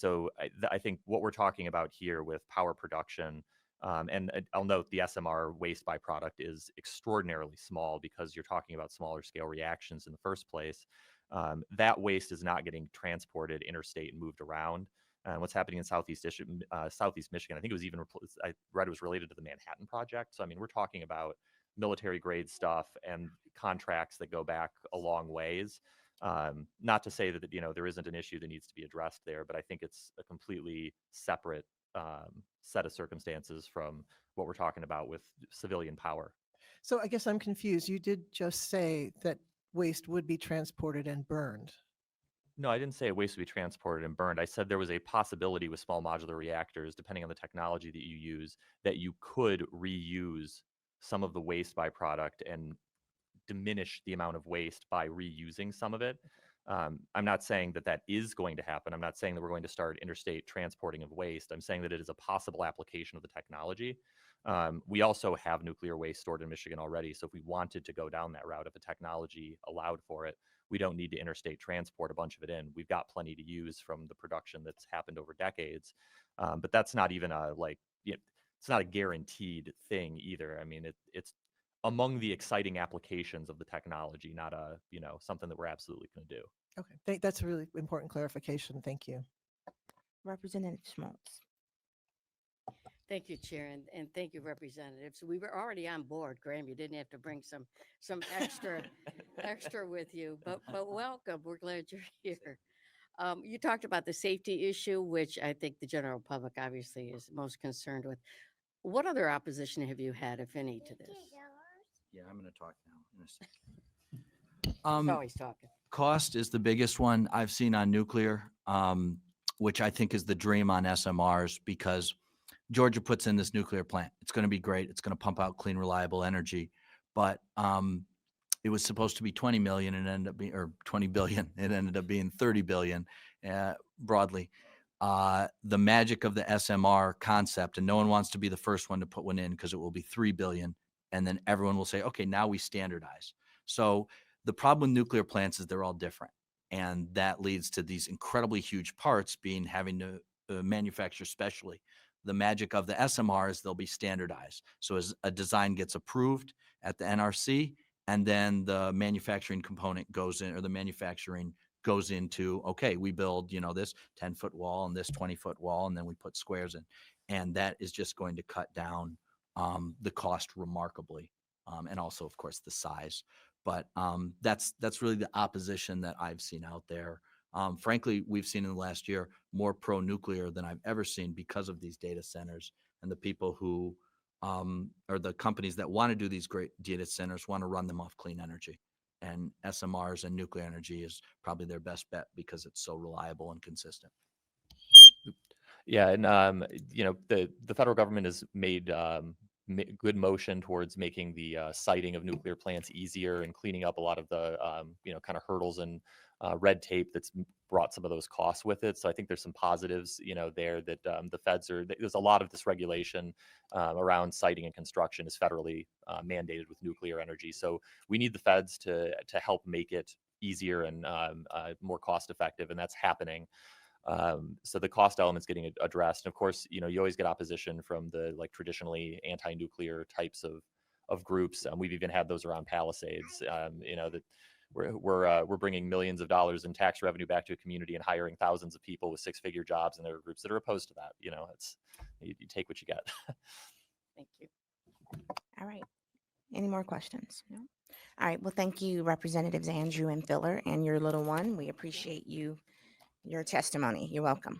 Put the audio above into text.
So I think what we're talking about here with power production, and I'll note the SMR waste byproduct is extraordinarily small because you're talking about smaller scale reactions in the first place. That waste is not getting transported interstate and moved around. And what's happening in Southeast Michigan, I think it was even, I read it was related to the Manhattan Project. So, I mean, we're talking about military grade stuff and contracts that go back a long ways. Not to say that, there isn't an issue that needs to be addressed there, but I think it's a completely separate set of circumstances from what we're talking about with civilian power. So I guess I'm confused. You did just say that waste would be transported and burned. No, I didn't say waste would be transported and burned. I said there was a possibility with small modular reactors, depending on the technology that you use, that you could reuse some of the waste byproduct and diminish the amount of waste by reusing some of it. I'm not saying that that is going to happen. I'm not saying that we're going to start interstate transporting of waste. I'm saying that it is a possible application of the technology. We also have nuclear waste stored in Michigan already. So if we wanted to go down that route, if the technology allowed for it, we don't need to interstate transport a bunch of it in. We've got plenty to use from the production that's happened over decades. But that's not even it's not a guaranteed thing either. I mean, it's among the exciting applications of the technology, not something that we're absolutely going to do. Okay, that's a really important clarification. Thank you. Representative Schmaltz. Thank you, Chair, and thank you, representatives. We were already on board, Graham. You didn't have to bring some extra with you, but welcome. We're glad you're here. You talked about the safety issue, which I think the general public obviously is most concerned with. What other opposition have you had, if any, to this? Yeah, I'm going to talk now in a second. He's always talking. Cost is the biggest one I've seen on nuclear, which I think is the dream on SMRs, because Georgia puts in this nuclear plant. It's going to be great. It's going to pump out clean, reliable energy. But it was supposed to be 20 million and ended up being, or 20 billion. It ended up being 30 billion broadly. The magic of the SMR concept, and no one wants to be the first one to put one in because it will be 3 billion. And then everyone will say, okay, now we standardize. So the problem with nuclear plants is they're all different. And that leads to these incredibly huge parts having to manufacture specially. The magic of the SMR is they'll be standardized. So as a design gets approved at the NRC, and then the manufacturing component goes in, or the manufacturing goes into, okay, we build, this 10-foot wall and this 20-foot wall, and then we put squares in. And that is just going to cut down the cost remarkably. And also, of course, the size. But that's really the opposition that I've seen out there. Frankly, we've seen in the last year more pro-nuclear than I've ever seen because of these data centers, and the people who or the companies that want to do these great data centers want to run them off clean energy. And SMRs and nuclear energy is probably their best bet because it's so reliable and consistent. Yeah, and the federal government has made good motion towards making the siting of nuclear plants easier and cleaning up a lot of the kind of hurdles and red tape that's brought some of those costs with it. So I think there's some positives, there that the feds there's a lot of this regulation around siting and construction is federally mandated with nuclear energy. So we need the feds to help make it easier and more cost effective, and that's happening. So the cost element's getting addressed. And of course, you always get opposition from the traditionally anti-nuclear types of groups. We've even had those around Palisades. That we're bringing millions of dollars in tax revenue back to a community and hiring thousands of people with six-figure jobs, and there are groups that are opposed to that. It's you take what you get. Thank you. All right. Any more questions? No? All right. Well, thank you, Representatives Andrew and Filler, and your little one. We appreciate your testimony. You're welcome.